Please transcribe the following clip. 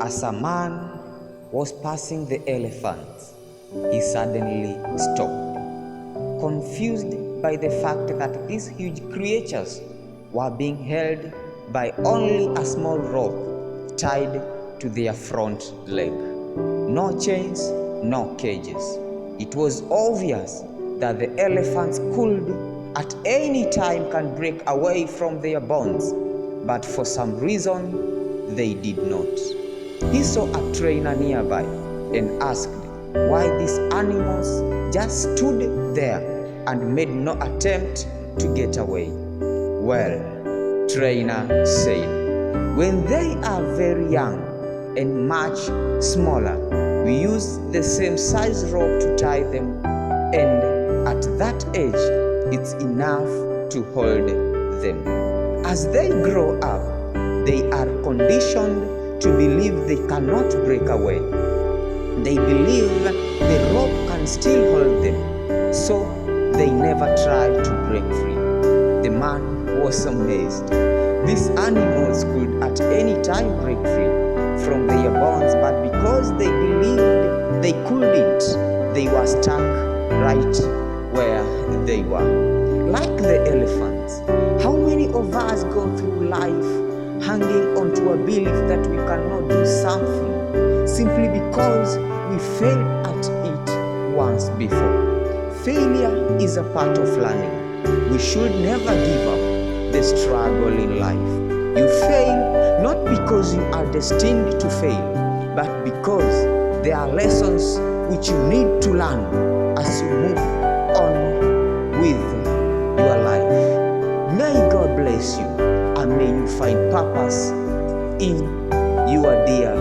As a man was passing the elephants, he suddenly stopped, confused by the fact that these huge creatures were being held by only a small rope tied to their front leg. No chains, no cages. It was obvious that the elephants could at any time can break away from their bonds, but for some reason they did not. He saw a trainer nearby and asked why these animals just stood there and made no attempt to get away. Well, trainer said, when they are very young and much smaller, we use the same size rope to tie them, and at that age, it's enough to hold them. As they grow up, they are conditioned to believe they cannot break away. They believe the rope can still hold them, so they never try to break free. The man was amazed. These animals could at any time break free from their bonds, but because they believed they couldn't, they were stuck right where they were. Like the elephants, how many of us go through life hanging onto a belief that we cannot do something simply because we failed at it once before? Failure is a part of learning. We should never give up the struggle in life. You fail not because you are destined to fail, but because there are lessons which you need to learn as you move on with your life. May God bless you, and may you find purpose in your dear